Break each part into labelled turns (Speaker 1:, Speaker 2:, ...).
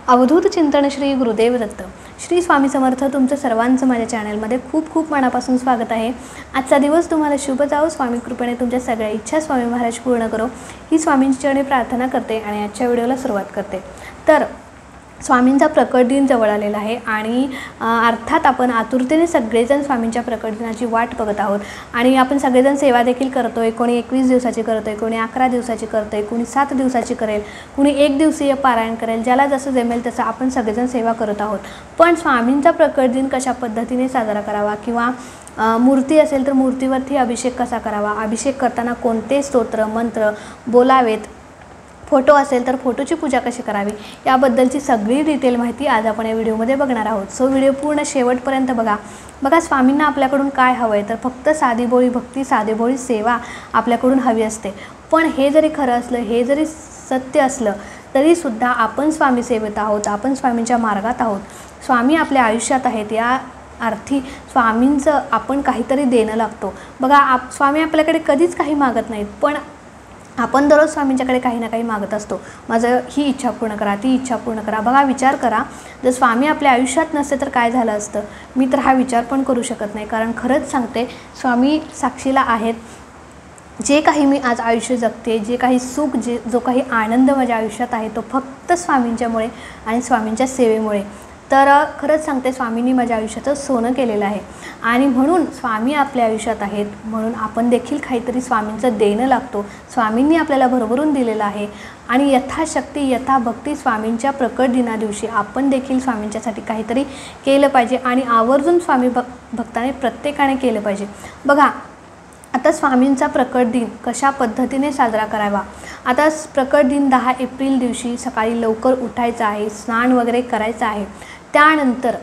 Speaker 1: अवधूत चिंतन श्री गुरुदेव दत्त श्री स्वामी समर्थ तुमचं सर्वांचं माझ्या चॅनलमध्ये खूप खूप मनापासून स्वागत आहे। आजचा दिवस तुम्हाला शुभ जाओ, स्वामी कृपेने तुमच्या सगळ्या इच्छा स्वामी महाराज पूर्ण करो ही स्वामींची चरणी प्रार्थना करते आणि आजच्या व्हिडिओला सुरुवात करते। तर स्वामींचा प्रकट दिन जवळ आलेला आहे आणि अर्थात आपण आतुरतेने सगळेजण स्वामींच्या प्रकट दिनाची वाट बघत आहोत आणि आपण सगळेजण सेवा देखील करतोय। कोणी 21 दिवसाची करतोय, कोणी 11 दिवसाची करतोय, कोणी 7 दिवसाची करेल, कोणी 1 दिवसीय पारायण करेल, ज्याला जसं जमेल तसं आपण सगळेजण सेवा करत आहोत। पण स्वामींचा प्रकट दिन कशा पद्धतीने साजरा करावा किंवा मूर्ती असेल तर मूर्तीवरती अभिषेक कसा करावा, अभिषेक करताना कोणते स्तोत्र मंत्र बोलावेत, फोटो असेल तर फोटोची पूजा कशी करावी याबद्दलची सगळी डिटेल माहिती आज आपण या व्हिडिओमध्ये बघणार आहोत। सो व्हिडिओ पूर्ण शेवटपर्यंत बघा। स्वामींना आपल्याकडून काय हवं आहे तर फक्त साधीभोळी भक्ती, साधीभोळी सेवा आपल्याकडून हवी असते। पण हे जरी खरं असलं, हे जरी सत्य असलं तरीसुद्धा आपण स्वामी सेवेत आहोत, आपण स्वामींच्या मार्गात आहोत, स्वामी आपल्या आयुष्यात आहेत, या अर्थी स्वामींचं आपण काहीतरी देणं लागतो। बघा, स्वामी आपल्याकडे कधीच काही मागत नाहीत, पण आपण दररोज स्वामींच्याकडे काही ना काही मागत असतो। माझं ही इच्छा पूर्ण करा, ती इच्छा पूर्ण करा। बघा, विचार करा, जर स्वामी आपल्या आयुष्यात नसते तर काय झालं असतं। मी तर हा विचार पण करू शकत नाही, कारण खरंच सांगते स्वामी साक्षीला आहेत। जे काही मी आज आयुष्य जगते, जे काही सुख, जो काही आनंद माझ्या आयुष्यात आहे तो फक्त स्वामींच्यामुळे आणि स्वामींच्या सेवेमुळे। तर खरंच सांगते स्वामींनी माझ्या आयुष्याचं सोनं केलेलं आहे आणि म्हणून स्वामी आपल्या आयुष्यात आहेत, म्हणून आपण देखील काहीतरी स्वामींचं देणं लागतो। स्वामींनी आपल्याला भरभरून दिलेलं आहे आणि यथाशक्ती यथाभक्ती स्वामींच्या प्रकट दिना दिवशी आपण देखील स्वामींच्यासाठी काहीतरी केलं पाहिजे आणि आवर्जून स्वामी भक्ताने प्रत्येकाने केलं पाहिजे। बघा, आता स्वामींचा प्रकट दिन कशा पद्धतीने साजरा करावा। आता प्रकट दिन 10 एप्रिल दिवशी सकाळी लवकर उठायचं आहे, स्नान वगैरे करायचं आहे। त्यानंतर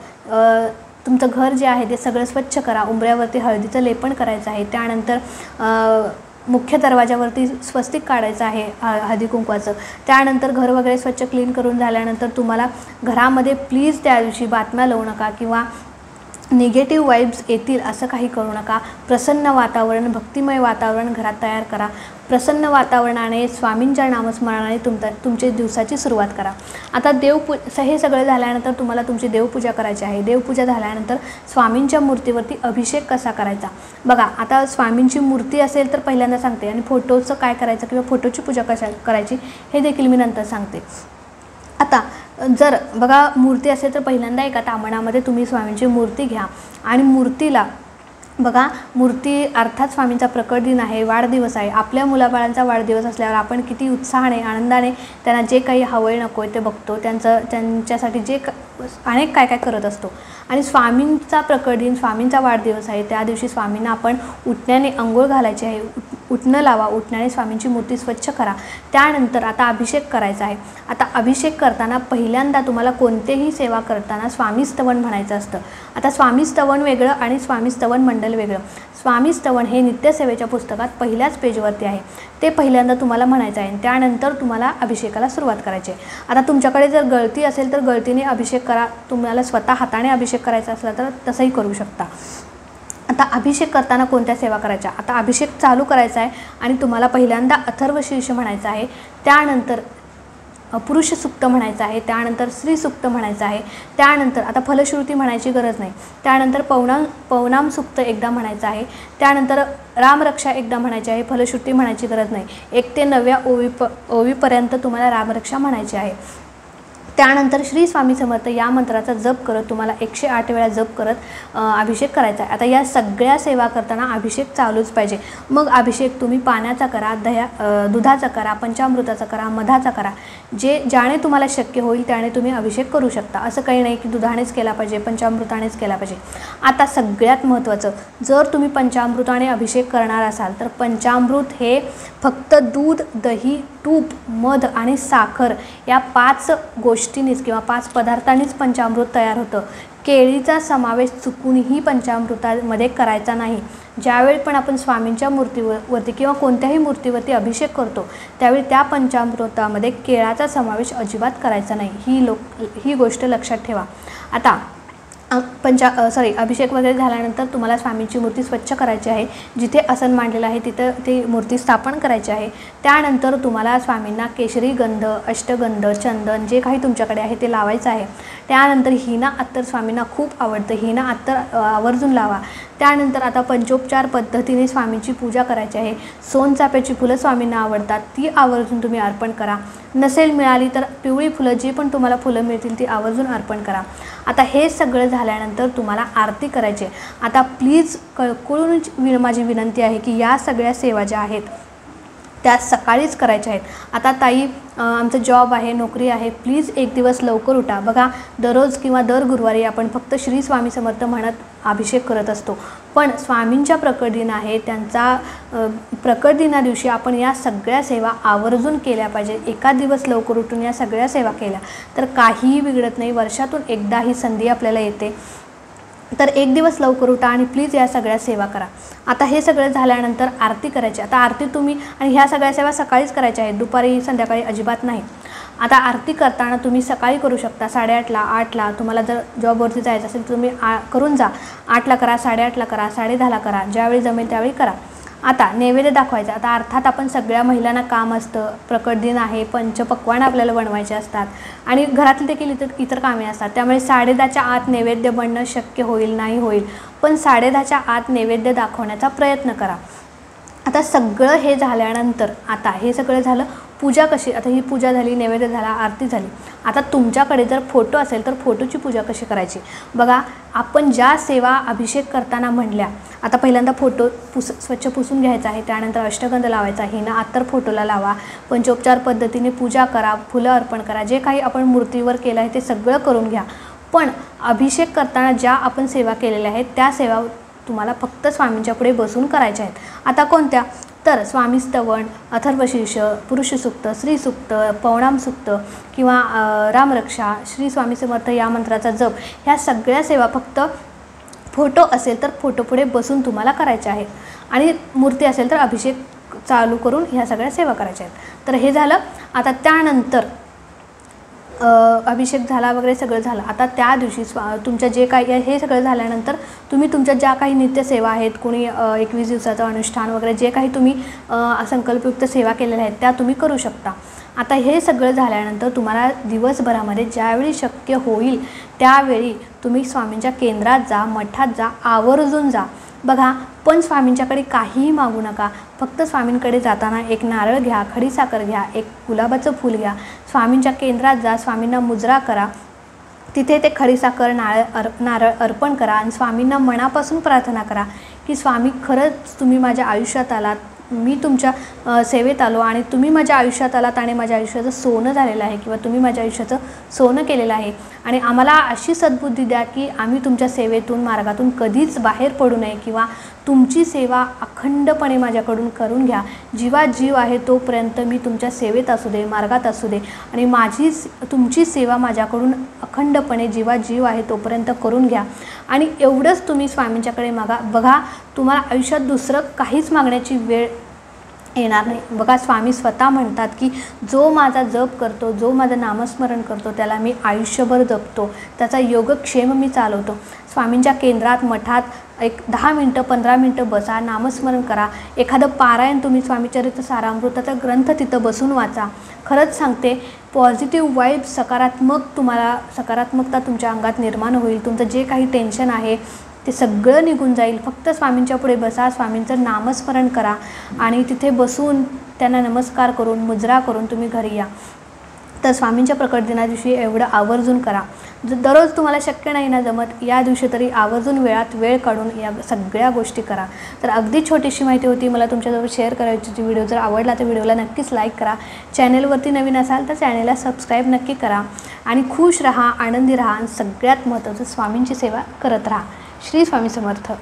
Speaker 1: तुमचं घर जे आहे ते सगळं स्वच्छ करा, उंबऱ्यावरती हळदीचं लेपन करायचं आहे। त्यानंतर मुख्य दरवाजावरती स्वस्तिक काढायचं आहे हळदी कुंकवाचं। त्यानंतर घर वगैरे स्वच्छ क्लीन करून झाल्यानंतर तुम्हाला घरामध्ये प्लीज त्या दिवशी बातम्या लावू नका किंवा निगेटिव्ह वाइब्स येतील असं काही करू नका। प्रसन्न वातावरण, भक्तिमय वातावरण घरात तयार करा। प्रसन्न वातावरणाने स्वामींच्या नामस्मरणाने तुमच्या दिवसाची सुरुवात करा। आता हे सगळं झाल्यानंतर तुम्हाला तुमची देवपूजा करायची आहे। देवपूजा झाल्यानंतर स्वामींच्या मूर्तीवरती अभिषेक कसा करायचा। बघा, आता स्वामींची मूर्ती असेल तर पहिल्यांदा सांगते आणि फोटोचं काय करायचं किंवा फोटोची पूजा कशा करायची हे देखील मी नंतर सांगते। आता जर बघा मूर्ती असेल तर पहिल्यांदा एका तांबणामध्ये तुम्ही स्वामींची मूर्ती घ्या आणि मूर्तीला बघा, मूर्ती अर्थात स्वामींचा प्रकट दिन आहे, वाढदिवस आहे। आपल्या मुलाबाळांचा वाढदिवस असल्यावर आपण किती उत्साहाने आनंदाने त्यांना जे काही हवं नको आहे ते बघतो, त्यांच्यासाठी अनेक काय करत असतो। आणि स्वामींचा प्रकट दिन, स्वामींचा वाढदिवस आहे, त्या दिवशी स्वामींना आपण उठण्याने अंघोळ घालायची आहे, उठणं लावा, उठण्याने स्वामींची मूर्ती स्वच्छ करा। त्यानंतर आता अभिषेक करायचा आहे। आता अभिषेक करताना पहिल्यांदा तुम्हाला कोणतेही सेवा करताना स्वामी स्तवन म्हणायचं असतं। आता स्वामी स्तवन वेगळं आणि स्वामी स्तवन मंडल वेगळं। स्वामी स्तवन हे नित्यसेवेच्या पुस्तकात पहिल्याच पेजवरती आहे, ते पहिल्यांदा तुम्हाला म्हणायचं आहे। त्यानंतर तुम्हाला अभिषेकाला सुरुवात करायची आहे। आता तुमच्याकडे जर गळती असेल तर गळतीने अभिषेक करा, तुम्हाला स्वतः हाताने अभिषेक करायचा असला तर तसंही करू शकता। आता अभिषेक करताना कोणत्या सेवा करायच्या, आता अभिषेक चालू करायचा आहे आणि तुम्हाला पहिल्यांदा अथर्व शीर्ष म्हणायचं आहे, त्यानंतर पुरुष सुक्त म्हणायचं आहे, त्यानंतर स्त्री सुक्त म्हणायचं आहे, त्यानंतर आता फलश्रुती म्हणायची गरज नाही, त्यानंतर पवनाम सुक्त एकदा म्हणायचं आहे, त्यानंतर रामरक्षा एकदा म्हणायची आहे, फलश्रुती म्हणायची गरज नाही। 1 ते 9व्या ओवीपर्यंत तुम्हाला रामरक्षा म्हणायची आहे। त्यानंतर श्री स्वामी समर्थ या मंत्राचा जप करत तुम्हाला 108 वेळा जप करत अभिषेक करायचा आहे। आता या सगळ्या सेवा करताना अभिषेक चालूच पाहिजे। मग अभिषेक तुम्ही पाण्याचा करा, दुधाचा करा, पंचामृताचा करा, मधाचा करा, ज्याने तुम्हाला शक्य होईल त्याने तुम्ही अभिषेक करू शकता। असं काही नाही की दुधानेच केला पाहिजे, पंचामृतानेच केला पाहिजे। आता सगळ्यात महत्त्वाचं, जर तुम्ही पंचामृताने अभिषेक करणार असाल तर पंचामृत हे फक्त दूध, दही, तूप, मध आणि साखर या 5 गोष्टींनीच किंवा 5 पदार्थांनीच पंचामृत तयार होतं। केळीचा समावेश चुकूनही पंचामृतामध्ये करायचा नाही। ज्यावेळी पण आपण स्वामींच्या मूर्तीवरती किंवा कोणत्याही मूर्तीवरती अभिषेक करतो त्यावेळी त्या पंचामृतामध्ये केळाचा समावेश अजिबात करायचा नाही। ही गोष्ट लक्षात ठेवा। आता अभिषेक वगैरे झाल्यानंतर तुम्हाला स्वामींची मूर्ती स्वच्छ करायची आहे। जिथे आसन मांडलेलं आहे तिथं ती मूर्ती स्थापन करायची आहे। त्यानंतर तुम्हाला स्वामींना केशरी गंध, अष्टगंध, चंदन जे काही तुमच्याकडे आहे ते लावायचं आहे। त्यानंतर हिना अत्तर स्वामींना खूप आवडतं, हिना अत्तर आवर्जून लावा। त्यानंतर आता पंचोपचार पद्धतीने स्वामींची पूजा करायची आहे। सोनचाफ्याची फुलं स्वामींना आवडतात, ती आवर्जून तुम्ही अर्पण करा। नसेल मिळाली तर पिवळी फुलं, जी पण तुम्हाला फुलं मिळतील ती आवर्जून अर्पण करा। आता हे सगळं झाल्यानंतर तुम्हाला आरती करायची। आता प्लीज कळकळून माझी विनंती आहे की या सगळ्या सेवा ज्या आहेत त्या सकाळीच करायच्या आहेत। आता ताई आमचं जॉब आहे, नोकरी आहे, प्लीज एक दिवस लवकर उठा। बघा दररोज किंवा दर गुरुवारी आपण फक्त श्री स्वामी समर्थ म्हणत अभिषेक करत असतो, पण स्वामींच्या प्रकट दिन आहे, त्यांचा प्रकट दिना दिवशी आपण या सगळ्या सेवा आवर्जून केल्या पाहिजे। एका दिवस लवकर उठून या सगळ्या सेवा केल्या तर काहीही बिघडत नाही। वर्षातून एकदा ही संधी आपल्याला येते, तर एक दिवस लवकर उठा आणि प्लीज या सगळ्या सेवा करा। आता हे सगळं झाल्यानंतर आरती करायची। आता आरती तुम्ही आणि ह्या सगळ्या सेवा सकाळीच करायच्या आहेत, दुपारी संध्याकाळी अजिबात नाही। आता आरती करताना तुम्ही सकाळी करू शकता 8:30ला, 8ला। तुम्हाला जर जॉबवरती जायचं असेल तुम्ही करून जा, 8ला करा, 8:30ला करा, 10:30ला करा, ज्यावेळी जमेल त्यावेळी करा। आता नैवेद्य दाखवायचा। आता अर्थात आपण सगळ्या महिलांना काम असतं, प्रकट दिन आहे, पंचपक्वान्न आपल्याला बनवायचे असतात आणि घरातली देखील इतर कामे असतात, त्यामुळे 10:30च्या आत नैवेद्य बनणं शक्य होईल नाही होईल, पण 10:30च्या आत नैवेद्य दाखवण्याचा प्रयत्न करा। आता सगळं हे झाल्यानंतर आता हे सगळं झालं, पूजा कशी, आता ही पूजा झाली, नैवेद्य झाला, आरती झाली। आता तुमच्याकडे जर फोटो असेल तर फोटोची पूजा कशी करायची बघा। आपण ज्या सेवा अभिषेक करताना म्हणल्या, आता पहिल्यांदा फोटो स्वच्छ पुसून घ्यायचा आहे, त्यानंतर अष्टगंध लावायचा, हिना अत्तर फोटोला लावा, पंचोपचार पद्धतीने पूजा करा, फुलं अर्पण करा, जे काही आपण मूर्तीवर केलं आहे ते सगळं करून घ्या। पण अभिषेक करताना ज्या आपण सेवा केलेल्या आहेत त्या सेवा तुम्हाला फक्त स्वामींच्या पुढे बसून करायच्या आहेत। आता कोणत्या तर स्वामी स्तवन, अथर्वशीर्ष, पुरुषसूक्त, श्रीसूक्त, पवनाम सूक्त किंवा रामरक्षा, श्री स्वामी समर्थ या मंत्राचा जप, ह्या सगळ्या सेवा फक्त फोटो असेल तर फोटो पुढे बसून तुम्हाला करायच्या आहेत आणि मूर्ती असेल तर अभिषेक चालू करून ह्या सगळ्या सेवा करायच्या आहेत। तर हे झालं। आता त्यानंतर अभिषेक झाला वगैरे सगळं झालं। आता त्या दिवशी तुमच्या जे काही हे सगळं झाल्यानंतर तुम्ही तुमच्या ज्या काही नित्यसेवा आहेत, कोणी 21 दिवसाचं अनुष्ठान वगैरे जे काही तुम्ही संकल्पयुक्त सेवा केलेल्या आहेत त्या तुम्ही करू शकता। आता हे सगळं झाल्यानंतर तुम्हाला दिवसभरामध्ये ज्यावेळी शक्य होईल त्यावेळी तुम्ही स्वामींच्या केंद्रात जा, मठात जा, आवर्जून जा। बघा पण स्वामींच्याकडे काहीही मागू नका, फक्त स्वामींकडे जाताना एक नारळ घ्या, खडीसाखर घ्या, एक गुलाबाचं फूल घ्या, स्वामींच्या केंद्रात जा, स्वामींना मुजरा करा, तिथे ते खडीसाखर नारळ अर्पण करा आणि स्वामींना मनापासून प्रार्थना करा की स्वामी खरंच तुम्ही माझ्या आयुष्यात आलात, मी तुमच्या सेवेत आलो आणि तुम्ही माझ्या आयुष्यात आलात आणि माझ्या आयुष्याचं सोनं झालेलं आहे किंवा तुम्ही माझ्या आयुष्याचं सोनं केलेलं आहे आणि आम्हाला अशी सद्बुद्धी द्या की आम्ही तुमच्या सेवेतून मार्गातून कधीच बाहेर पडू नये किंवा तुमची सेवा अखंडपणे माझ्याकडून करून घ्या। जीवा जीव आहे तोपर्यंत मी तुमच्या सेवेत असू दे, मार्गात असू दे आणि तुमची सेवा माझ्याकडून अखंडपणे जीवा जीव आहे तोपर्यंत करून घ्या आणि एवढंच तुम्ही स्वामींच्याकडे मागा। बघा तुम्हाला आयुष्यात दुसरं काहीच मागण्याची वेळ येणार नाही। बघा स्वामी स्वतः म्हणतात की जो माझा जप करतो, जो माझं नामस्मरण करतो त्याला मी आयुष्यभर जपतो, त्याचा योगक्षेम मी चालवतो। स्वामींच्या केंद्रात, मठात एक 10 मिनटं 15 मिनटं बसा, नामस्मरण करा, एखादं पारायण तुम्ही स्वामीचरित्र सारामृताचा ग्रंथ तिथं बसून वाचा। खरंच सांगते पॉझिटिव्ह वाईब्स, सकारात्मकता तुमच्या अंगात निर्माण होईल। तुमचं जे काही टेन्शन आहे ते सगळं निघून जाईल। फक्त स्वामींच्या पुढे बसा, स्वामींचं नामस्मरण करा आणि तिथे बसून त्यांना नमस्कार करून मुजरा करून तुम्ही घरी या। तर स्वामींच्या प्रकट दिना दिवशी एवढं आवर्जून करा। दररोज तुम्हाला शक्य नाही ना जमत, या दिवशी तरी आवर्जून वेळ काढून या सगळ्या गोष्टी करा। तर अगदी छोटीशी माहिती होती, मला तुमच्याजवळ शेअर करायची होती। व्हिडिओ जर आवडला तर व्हिडिओला नक्कीच लाईक करा, चॅनलवरती नवीन असाल तर चॅनलला सबस्क्राईब नक्की करा आणि खुश राहा, आनंदी राहा आणि सगळ्यात महत्त्वाचं स्वामींची सेवा करत राहा। श्री स्वामी समर्थ।